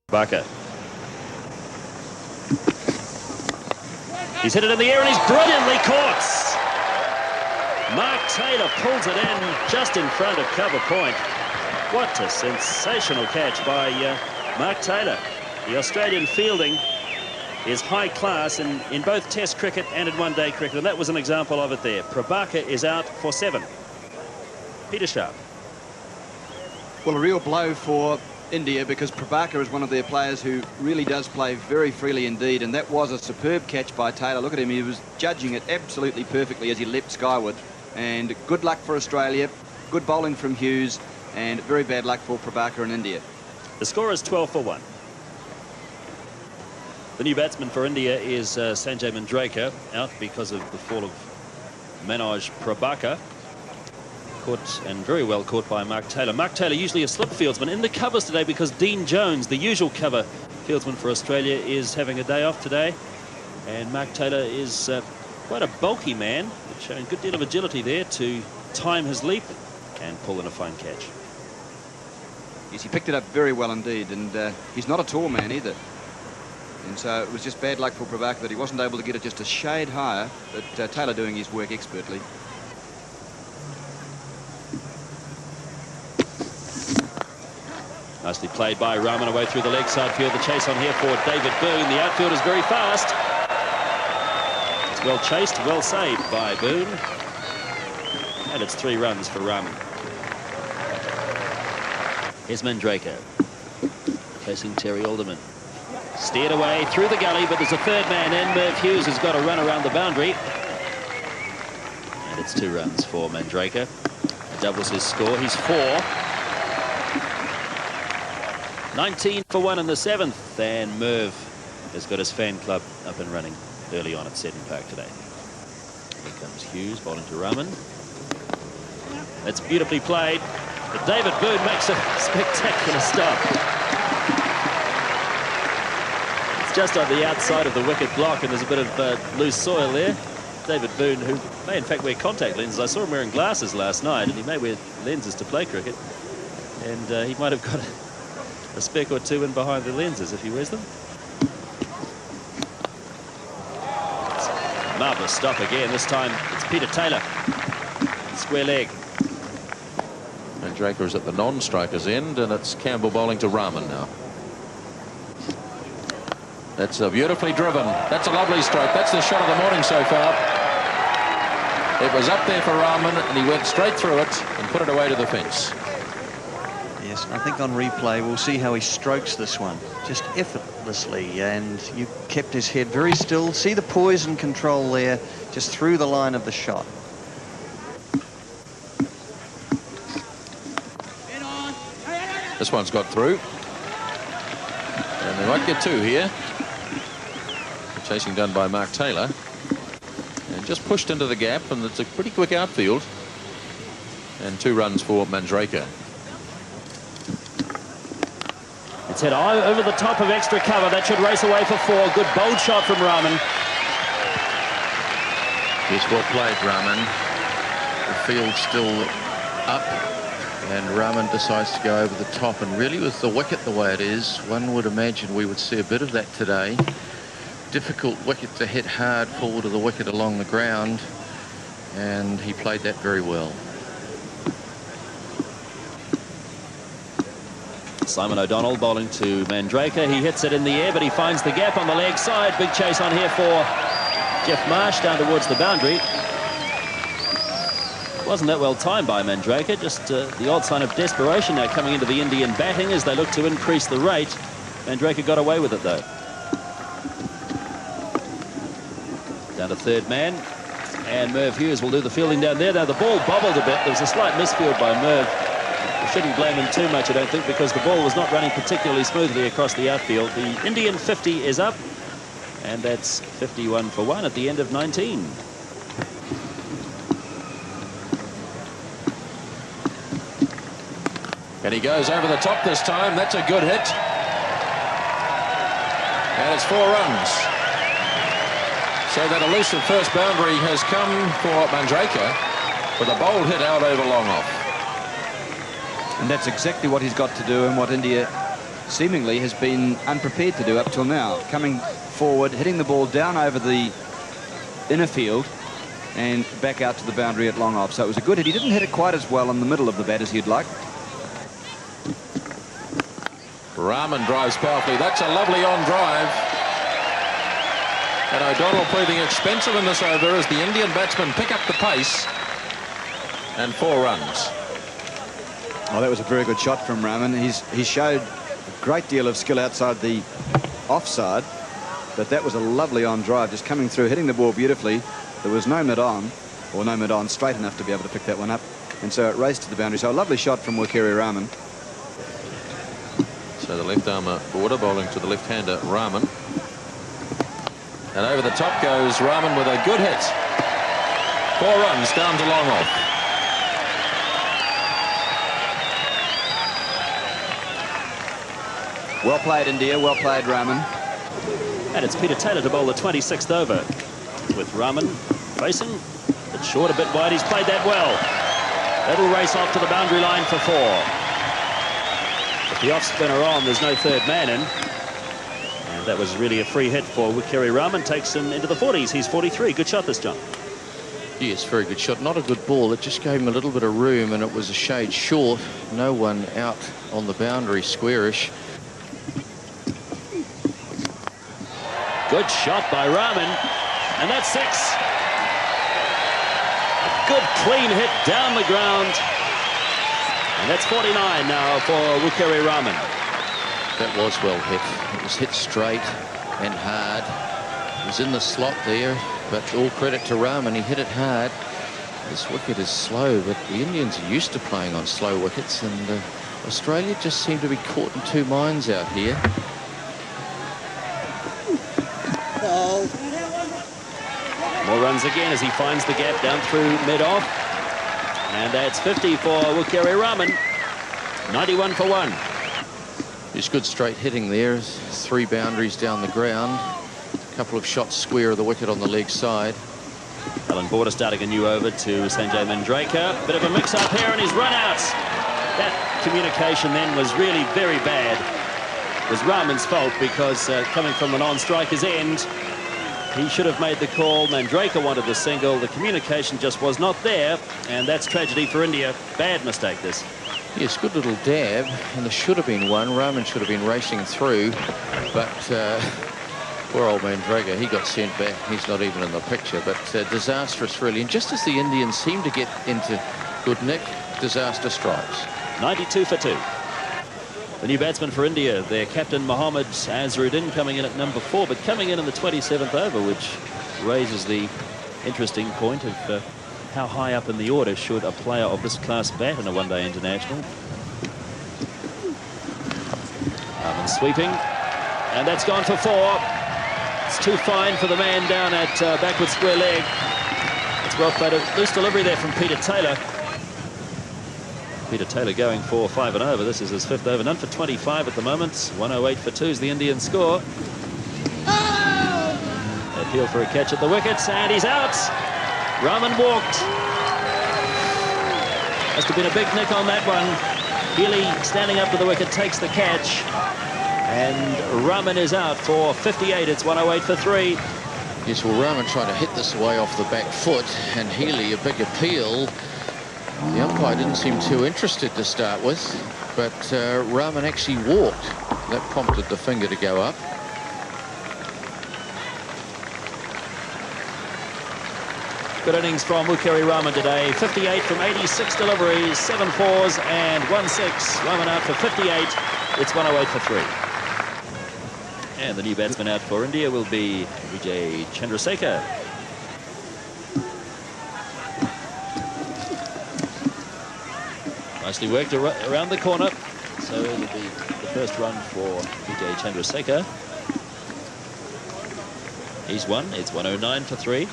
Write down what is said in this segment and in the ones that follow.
Prabhakar. He's hit it in the air and he's brilliantly caught. Mark Taylor pulls it in just in front of cover point. What a sensational catch by Mark Taylor. The Australian fielding is high class in both Test cricket and in one-day cricket, and that was an example of it there. Prabhakar is out for 7. Peter Sharp. Well, a real blow for India, because Prabhakar is one of their players who really does play very freely indeed, and that was a superb catch by Taylor. Look at him, he was judging it absolutely perfectly as he leapt skyward. And good luck for Australia, good bowling from Hughes, and very bad luck for Prabhakar and India. The score is 12 for 1. The new batsman for India is Sanjay Manjrekar, out because of the fall of Manoj Prabhakar. Caught and very well caught by Mark Taylor. Mark Taylor, usually a slip fieldsman, in the covers today because Dean Jones, the usual cover fieldsman for Australia, is having a day off today. And Mark Taylor is quite a bulky man, showing a good deal of agility there to time his leap and pull in a fine catch. Yes, he picked it up very well indeed, and he's not a tall man either. And so it was just bad luck for Prabhakar that he wasn't able to get it just a shade higher, but Taylor doing his work expertly. Nicely played by Rothman away through the leg side field. The chase on here for David Boone. The outfield is very fast. It's well chased, well saved by Boone. And it's 3 runs for Rothman. Here's Manjrekar chasing Terry Alderman. Steered away through the gully, but there's a third man in. Merv Hughes has got to run around the boundary. And it's 2 runs for Manjrekar. Doubles his score. He's 4. 19 for 1 in the 7th, and Merv has got his fan club up and running early on at Seton Park today. Here comes Hughes bowling to Rothman. That's beautifully played, but David Boone makes a spectacular stop. It's just on the outside of the wicket block, and there's a bit of loose soil there. David Boone, who may in fact wear contact lenses. I saw him wearing glasses last night, and he may wear lenses to play cricket, and he might have got a speck or 2 in behind the lenses if he wears them. Marvellous stop again. This time it's Peter Taylor. Square leg. Manjrekar is at the non-striker's end, and it's Campbell bowling to Rothman now. That's beautifully driven. That's a lovely stroke. That's the shot of the morning so far. It was up there for Rothman, and he went straight through it and put it away to the fence. Yes, I think on replay we'll see how he strokes this one just effortlessly, and you kept his head very still. See the poise and control there just through the line of the shot. This one's got through, and they might get 2 here. The chasing done by Mark Taylor, and just pushed into the gap, and it's a pretty quick outfield, and 2 runs for Manjrekar. It's hit over the top of extra cover. That should race away for 4. Good bold shot from Rothman. Yes, well played, Rothman. The field's still up, and Rothman decides to go over the top. And really, with the wicket the way it is, one would imagine we would see a bit of that today. Difficult wicket to hit hard forward of the wicket along the ground, and he played that very well. Simon O'Donnell bowling to Manjrekar. He hits it in the air, but he finds the gap on the leg side. Big chase on here for Jeff Marsh down towards the boundary. Wasn't that well timed by Manjrekar. Just the odd sign of desperation now coming into the Indian batting as they look to increase the rate. Manjrekar got away with it though. Down to third man, and Merv Hughes will do the fielding down there. Now the ball bobbled a bit. There was a slight misfield by Merv. Shouldn't blame him too much, I don't think, because the ball was not running particularly smoothly across the outfield. The Indian 50 is up, and that's 51 for 1 at the end of 19. And he goes over the top this time. That's a good hit. And it's 4 runs. So that elusive first boundary has come for Manjrekar with a bold hit out over long off. And that's exactly what he's got to do, and what India seemingly has been unprepared to do up till now. Coming forward, hitting the ball down over the inner field and back out to the boundary at long off. So it was a good hit. He didn't hit it quite as well in the middle of the bat as he'd like. Rahman drives powerfully. That's a lovely on drive. And O'Donnell proving expensive in this over as the Indian batsmen pick up the pace. And 4 runs. Oh, that was a very good shot from Rahman. He showed a great deal of skill outside the offside, but that was a lovely on drive, just coming through, hitting the ball beautifully. There was no mid-on, or no mid-on straight enough to be able to pick that one up, and so it raced to the boundary. So a lovely shot from Wakeri Rahman. So the left-armer border bowling to the left-hander Rahman. And over the top goes Rahman with a good hit. 4 runs down to long off. Well played, India. Well played, Rahman. And it's Peter Taylor to bowl the 26th over with Rahman facing. It's short, a bit wide. He's played that well. That'll race off to the boundary line for 4. With the off-spinner on, there's no third man in. And that was really a free hit for Wakeri Rahman. Takes him into the 40s. He's 43. Good shot this, John. Yes, very good shot. Not a good ball. It just gave him a little bit of room, and it was a shade short. No one out on the boundary, squarish. Good shot by Rahman, and that's 6. A good clean hit down the ground, and that's 49 now for Wakeri Rahman. That was well hit. It was hit straight and hard. It was in the slot there, but all credit to Rahman. He hit it hard. This wicket is slow, but the Indians are used to playing on slow wickets, and Australia just seemed to be caught in 2 minds out here. More runs again as he finds the gap down through mid-off. And that's 50 for Wakeri Rahman. 91 for 1. Just good straight hitting there. 3 boundaries down the ground. A couple of shots square of the wicket on the leg side. Alan Border starting a new over to Sanjay Mandraker. Bit of a mix-up here and he's run out. That communication then was really very bad. It was Rahman's fault because coming from the non-striker's end, he should have made the call. Mandraker wanted the single. The communication just was not there, and that's tragedy for India. Bad mistake, this. Yes, good little dab, and there should have been one. Rahman should have been racing through, but poor old Mandraker, he got sent back. He's not even in the picture, but disastrous, really. And just as the Indians seem to get into good nick, disaster strikes. 92 for 2. The new batsman for India, their captain Mohammad Azharuddin, coming in at number 4, but coming in the 27th over, which raises the interesting point of how high up in the order should a player of this class bat in a one-day international. Rahman sweeping, and that's gone for 4. It's too fine for the man down at backward square leg. It's well played. A loose delivery there from Peter Taylor. Peter Taylor going for 5 and over. This is his 5th over. None for 25 at the moment. 108 for 2 is the Indian score. Appeal for a catch at the wickets, and he's out. Rahman walked. Must have been a big nick on that one. Healy standing up to the wicket takes the catch, and Rahman is out for 58. It's 108 for 3. Yes, well, Rahman trying to hit this away off the back foot, and Healy a big appeal. The umpire didn't seem too interested to start with, but Rahman actually walked. That prompted the finger to go up. Good innings from Wakeri Rahman today. 58 from 86 deliveries, 7 fours and 1 6. Rahman out for 58. It's 108 for 3. And the new batsman out for India will be Vijay Chandrasekhar. Nicely worked around the corner. So it'll be the first run for Vijay Chandrasekhar. He's won. It's 109 for 3.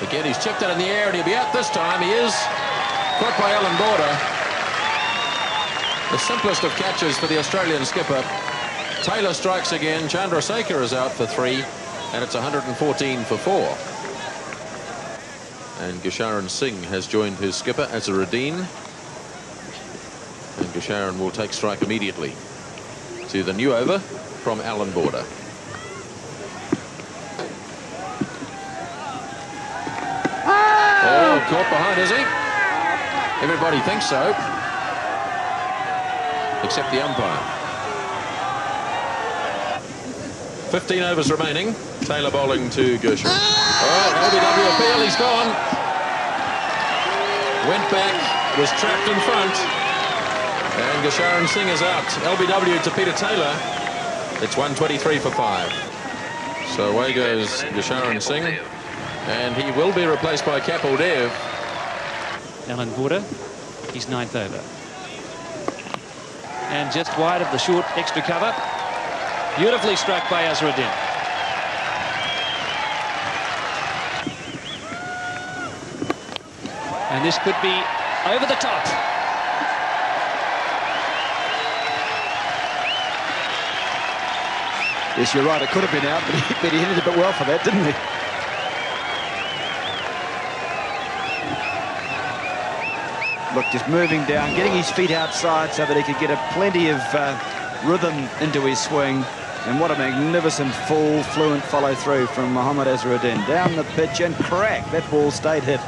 Again, he's chipped it in the air, and he'll be out this time. He is. Caught by Alan Border. The simplest of catches for the Australian skipper. Taylor strikes again. Chandrasekhar is out for 3, and it's 114 for 4. And Gusharan Singh has joined his skipper, Azharuddin. And Gasharan will take strike immediately to the new over from Alan Border. Oh, caught behind, is he? Everybody thinks so, except the umpire. 15 overs remaining. Taylor bowling to Gershon. Oh, LBW appeal, he's gone. Went back, was trapped in front. And Gasharan Singh is out. LBW to Peter Taylor. It's 123 for 5. So away goes Gasharan Singh. And he will be replaced by Kapil Dev. Alan Border, he's 9th over. And just wide of the short extra cover. Beautifully struck by Azharuddin. And this could be over the top. Yes, you're right. It could have been out, but he hit it a bit well for that, didn't he? Look, just moving down, getting his feet outside so that he could get plenty of rhythm into his swing. And what a magnificent full, fluent follow-through from Mohammad Azharuddin. Down the pitch and crack. That ball stayed hit.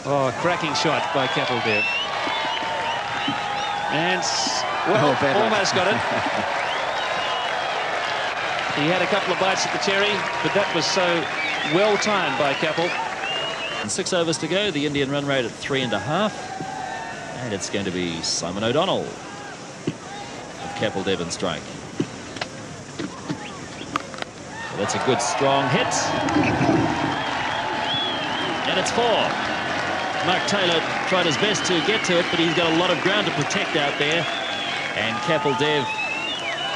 Oh, cracking shot by Kapil Dev. And, well, almost got it. He had a couple of bites at the cherry, but that was so well timed by Kapil. And 6 overs to go. The Indian run rate at 3.5. And it's going to be Simon O'Donnell with Kapil Dev in strike. So that's a good strong hit. And it's 4. Mark Taylor tried his best to get to it, but he's got a lot of ground to protect out there. And Kapil Dev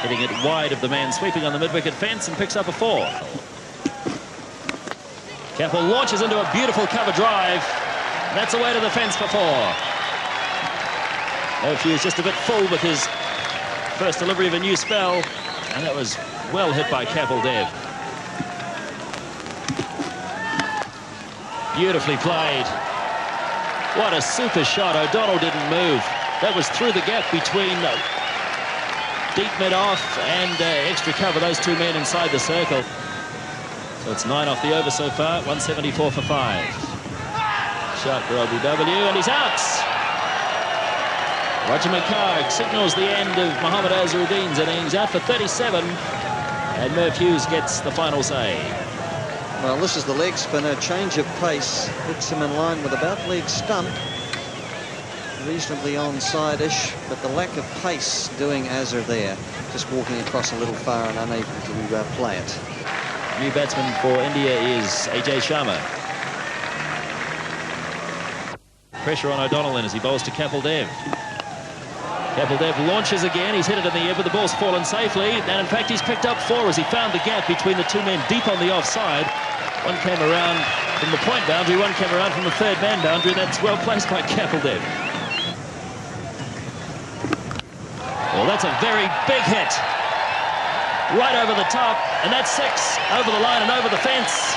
hitting it wide of the man sweeping on the mid-wicket fence and picks up a 4. Kapil launches into a beautiful cover drive. That's away to the fence for 4. He was just a bit full with his first delivery of a new spell, and that was well hit by Kapil Dev. Beautifully played. What a super shot. O'Donnell didn't move. That was through the gap between deep mid-off and extra cover, those two men inside the circle. So it's 9 off the over so far, 174 for 5. Shot for LBW, and he's out. Roger McCarg signals the end of Mohammad Azharuddin's innings, out for 37, and Merv Hughes gets the final say. Well, this is the leg spinner, change of pace, hits him in line with about leg stump. Reasonably onside-ish, but the lack of pace doing Azhar there, just walking across a little far and unable to play it. New batsman for India is AJ Sharma. Pressure on O'Donnell then as he bowls to Kapil Dev. Kapil Dev launches again. He's hit it in the air, but the ball's fallen safely. And in fact, he's picked up 4 as he found the gap between the two men deep on the offside. One came around from the point boundary, one came around from the third man boundary. That's well placed by Kapil Dev. Well, that's a very big hit. Right over the top, and that's 6 over the line and over the fence.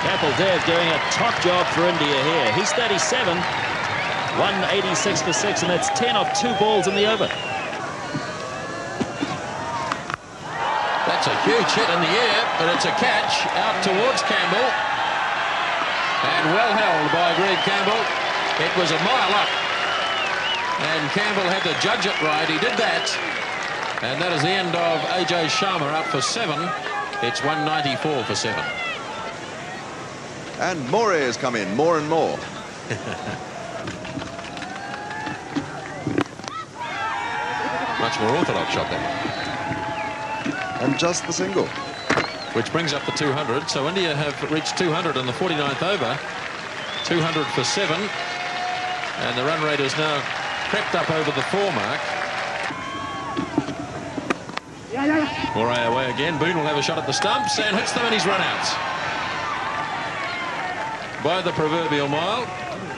Kapil Dev doing a top job for India here. He's 37, 186 for 6, and that's 10 off 2 balls in the over. That's a huge hit in the air, but it's a catch out towards Campbell. And well held by Greg Campbell. It was a mile up. And Campbell had to judge it right. He did that. And that is the end of AJ Sharma up for 7. It's 194 for 7. And more airs come in, more and more. Much more orthodox shot then. And just the single. Which brings up the 200. So India have reached 200 in the 49th over. 200 for 7. And the run rate has now crept up over the 4 mark. Moray away again. Boone will have a shot at the stumps and hits them, and he's run out. By the proverbial mile.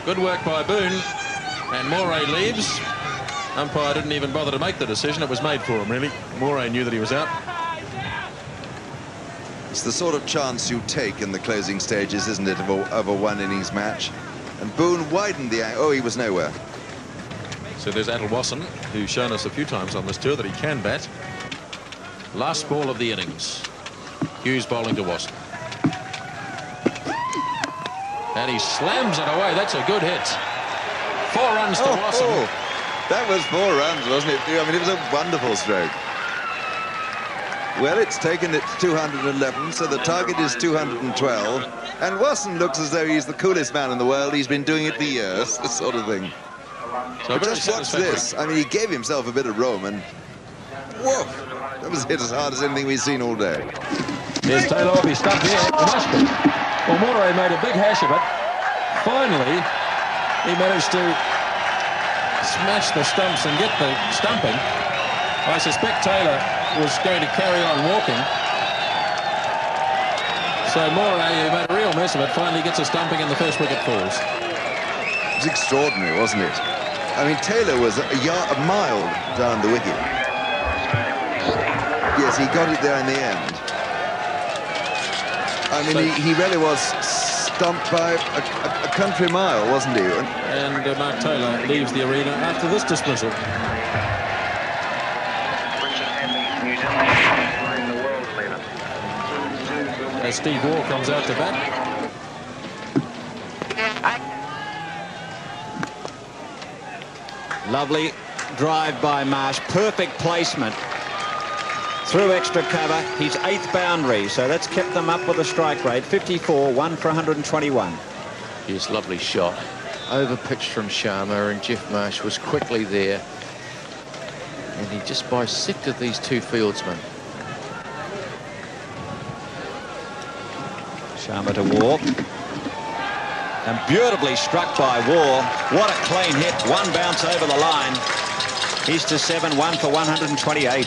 Good work by Boone. And Moray leaves. Umpire didn't even bother to make the decision. It was made for him, really. Moray knew that he was out. It's the sort of chance you take in the closing stages, isn't it, of a one-innings match? And Boone widened the angle. Oh, he was nowhere. So there's Adel Wasson, who's shown us a few times on this tour that he can bat. Last ball of the innings. Hughes bowling to Wasson. And he slams it away. That's a good hit. 4 runs to Wasson. Oh, that was 4 runs, wasn't it? I mean, it was a wonderful stroke. Well, it's taken it to 211, so the target is 212. And Wasson looks as though he's the coolest man in the world. He's been doing it for years, this sort of thing. So But just watch this. I mean, he gave himself a bit of room, and whoa, that was hit as hard as anything we've seen all day. There's Taylor. He's stuck here. It must be. Well, Moray made a big hash of it. Finally, he managed to smash the stumps and get the stumping. I suspect Taylor was going to carry on walking. So Moray, who made a real mess of it, finally gets a stumping and the first wicket falls. It was extraordinary, wasn't it? I mean, Taylor was a mile down the wicket. Yes, he got it there in the end. I mean, So, he really was stumped by a country mile, wasn't he? and Mark Taylor leaves the arena after this dismissal. As Steve Waugh comes out to bat. Lovely drive by Marsh. Perfect placement. Through extra cover. His 8th boundary. So that's kept them up with a strike rate. 54, 1 for 121. Yes, lovely shot. Over pitch from Sharma, and Jeff Marsh was quickly there. And he just bisected these 2 fieldsmen. Sharma to Waugh. And beautifully struck by Waugh. What a clean hit. 1 bounce over the line. He's to 7, 1 for 128.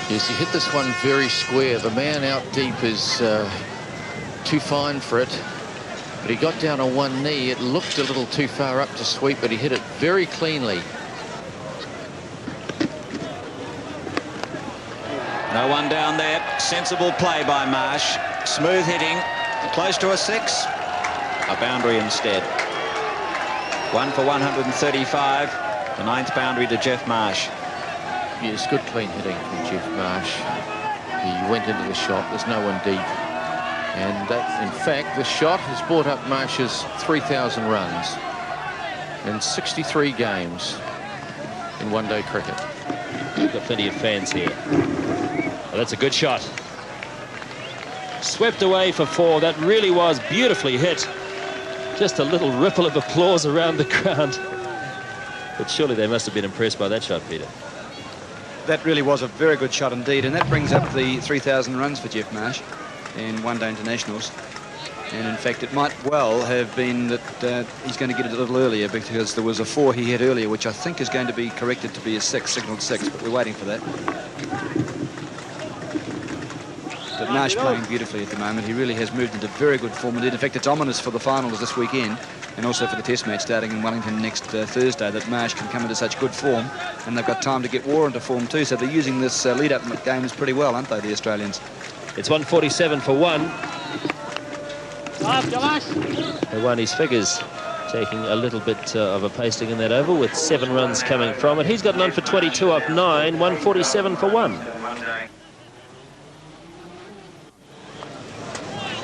Yes, he hit this one very square. The man out deep is too fine for it. But he got down on one knee. It looked a little too far up to sweep, but he hit it very cleanly. No one down there. Sensible play by Marsh. Smooth hitting. Close to a 6. A boundary instead. 1 for 135. The 9th boundary to Jeff Marsh. Yes, good clean hitting from Jeff Marsh. He went into the shot. There's no one deep. And that, in fact, the shot has brought up Marsh's 3,000 runs in 63 games in one-day cricket. We've got plenty of fans here. Well, that's a good shot. Swept away for 4. That really was beautifully hit. Just a little ripple of applause around the ground. But surely they must have been impressed by that shot, Peter. That really was a very good shot indeed, and that brings up the 3,000 runs for Jeff Marsh in one-day internationals. And in fact, it might well have been that he's going to get it a little earlier, because there was a 4 he hit earlier, which I think is going to be corrected to be a 6, signalled 6, but we're waiting for that. But Marsh playing beautifully at the moment. He really has moved into very good form indeed. In fact, it's ominous for the finals this weekend, and also for the Test match starting in Wellington next Thursday, that Marsh can come into such good form, and they've got time to get Waugh into form too. So they're using this lead-up games pretty well, aren't they, the Australians? It's 147 for 1. They won his figures, taking a little bit of a pasting in that over, with 7 runs coming from it. He's got none for 22 off 9, 147 for 1.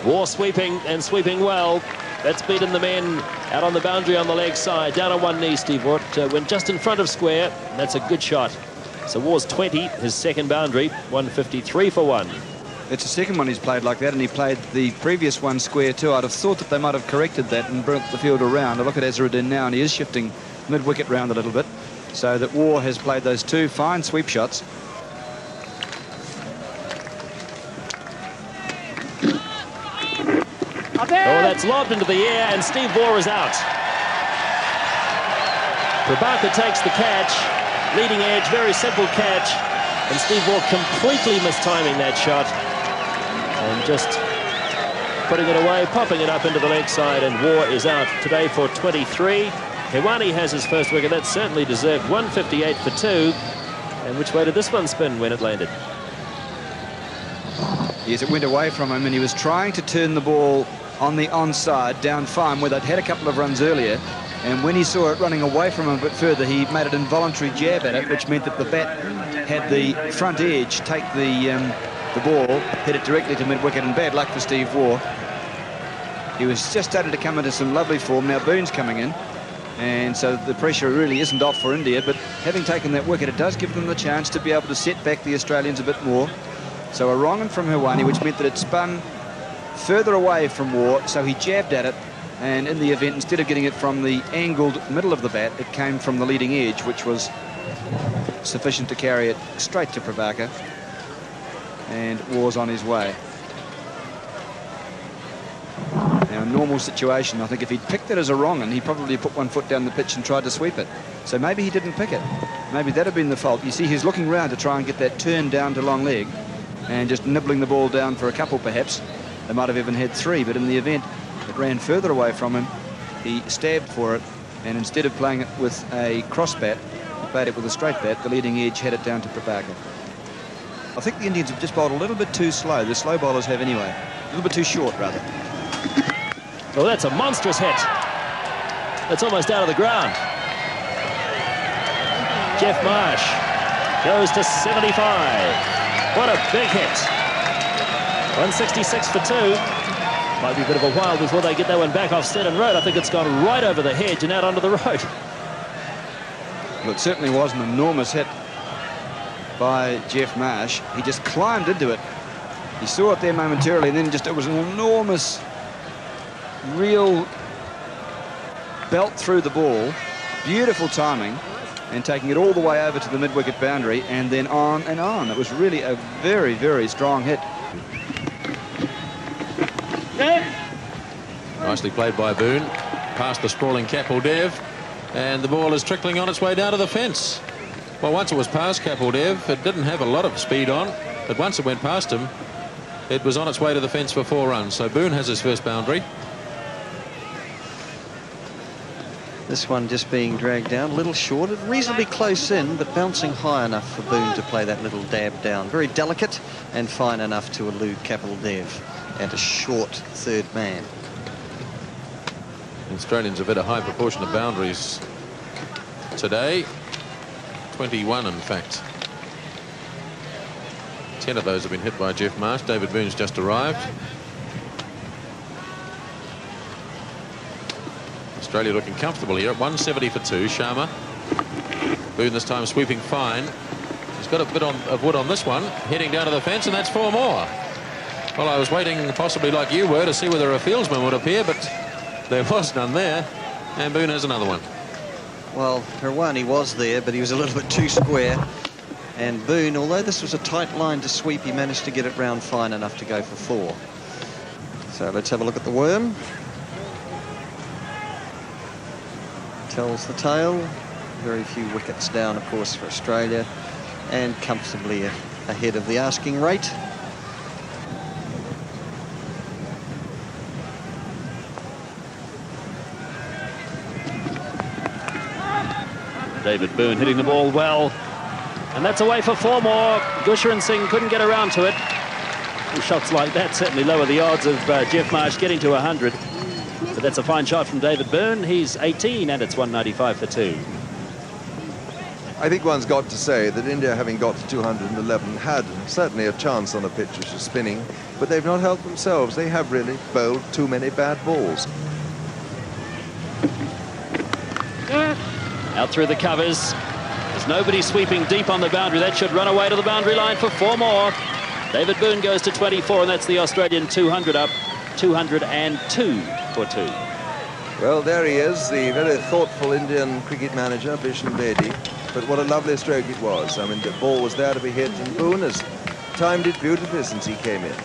Waugh sweeping, and sweeping well. That's beaten the men out on the boundary on the leg side. Down on one knee, Steve Waugh went just in front of square. That's a good shot. So Waugh's 20, his 2nd boundary, 153 for 1. It's the 2nd one he's played like that, and he played the previous one square too. I'd have thought that they might have corrected that and brought the field around. I look at Azharuddin now, and he is shifting mid-wicket round a little bit, so that Waugh has played those 2 fine sweep shots. Oh, that's lobbed into the air, and Steve Waugh is out. Prabhakar takes the catch, leading edge, very simple catch, and Steve Waugh completely mistiming that shot, and just putting it away, popping it up into the leg side, and Waugh is out today for 23. Hewani has his first wicket. That's certainly deserved. 158 for 2. And which way did this one spin when it landed? Yes, it went away from him, and he was trying to turn the ball on the onside down fine, where they'd had a couple of runs earlier. And when he saw it running away from him a bit further, he made an involuntary jab at it, which meant that the bat had the front edge take the ball, hit it directly to mid-wicket, and bad luck for Steve Waugh. He was just starting to come into some lovely form. Now Boone's coming in, and so the pressure really isn't off for India, but having taken that wicket, it does give them the chance to be able to set back the Australians a bit more. So a wrong from Hirwani, which meant that it spun further away from Waugh, so he jabbed at it, and in the event, instead of getting it from the angled middle of the bat, it came from the leading edge, which was sufficient to carry it straight to Prabhakar, and Waugh's on his way. Now, in a normal situation, I think if he'd picked it as a wrong-un, he probably put one foot down the pitch and tried to sweep it. So maybe he didn't pick it. Maybe that'd have been the fault. You see, he's looking round to try and get that turn down to long leg, and just nibbling the ball down for a couple, perhaps. They might have even had 3, but in the event, it ran further away from him. He stabbed for it, and instead of playing it with a cross bat, he played it with a straight bat. The leading edge had it down to Prabhakar. I think the Indians have just bowled a little bit too slow. The slow bowlers have anyway. A little bit too short, rather. Well, that's a monstrous hit. That's almost out of the ground. Jeff Marsh goes to 75. What a big hit. 166 for 2. Might be a bit of a while before they get that one back off Stedden Road. I think it's gone right over the hedge and out onto the road. Well, it certainly was an enormous hit by Jeff Marsh. He just climbed into it. He saw it there momentarily, and then just it was an enormous, real belt through the ball. Beautiful timing, and taking it all the way over to the mid-wicket boundary, and then on and on. It was really a very, very strong hit. Nicely played by Boone, past the sprawling Kapil Dev, and the ball is trickling on its way down to the fence. Well, once it was past Kapil Dev, it didn't have a lot of speed on, but once it went past him, it was on its way to the fence for 4 runs. So Boone has his first boundary. This one just being dragged down, a little short, reasonably close in, but bouncing high enough for Boone to play that little dab down. Very delicate and fine enough to elude Kapil Dev at a short third man. The Australians have had a high proportion of boundaries today. 21, in fact. 10 of those have been hit by Jeff Marsh. David Boone's just arrived. Australia looking comfortable here at 170 for 2. Sharma. Boone this time sweeping fine. He's got a bit of wood on this one. Heading down to the fence, and that's 4 more. Well, I was waiting, possibly like you were, to see whether a fieldsman would appear, but there was none there. And Boone has another one. Well, Hirwani was there, but he was a little bit too square. And Boone, although this was a tight line to sweep, he managed to get it round fine enough to go for 4. So let's have a look at the worm. Tells the tale. Very few wickets down, of course, for Australia, and comfortably ahead of the asking rate. David Boone hitting the ball well, and that's away for 4 more. Gusharan Singh couldn't get around to it. Shots like that certainly lower the odds of Jeff Marsh getting to 100. But that's a fine shot from David Boone. He's 18, and it's 195 for 2. I think one's got to say that India, having got to 211, had certainly a chance on a pitch which is spinning, but they've not helped themselves. They have really bowled too many bad balls. Out through the covers. There's nobody sweeping deep on the boundary. That should run away to the boundary line for 4 more. David Boone goes to 24, and that's the Australian 200 up. 202 for 2. Well, there he is, the very thoughtful Indian cricket manager, Bishan Bedi. But what a lovely stroke it was. I mean, the ball was there to be hit, and Boone has timed it beautifully since he came in.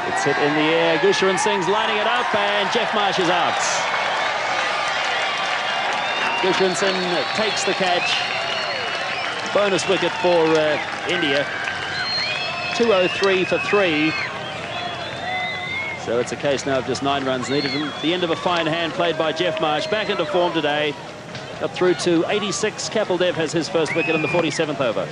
It's hit in the air. Gusharan Singh's lining it up, and Jeff Marsh is out. Gusharan Singh takes the catch. Bonus wicket for India. 203 for 3. So it's a case now of just 9 runs needed. And the end of a fine hand played by Jeff Marsh. Back into form today. up through to 86. Kapildev has his first wicket in the 47th over.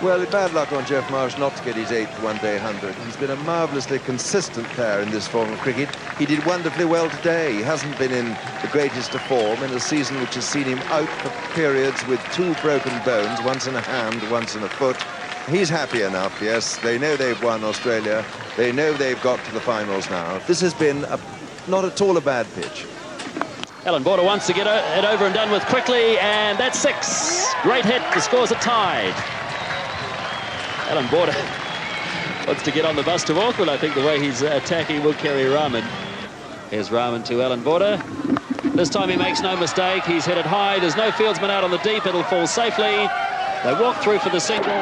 Well, bad luck on Jeff Marsh not to get his 8th one-day 100. He's been a marvellously consistent player in this form of cricket. He did wonderfully well today. He hasn't been in the greatest of form in a season which has seen him out for periods with 2 broken bones, once in a hand, once in a foot. He's happy enough, yes. They know they've won Australia. They know they've got to the finals now. This has been not at all a bad pitch. Alan Border wants to get it over and done with quickly, and that's 6. Great hit. The scores are tied. Alan Border wants to get on the bus to Auckland. I think the way he's attacking will carry Rahman. Here's Rahman to Alan Border. This time he makes no mistake. He's hit it high. There's no fieldsman out on the deep. It'll fall safely. They walk through for the single.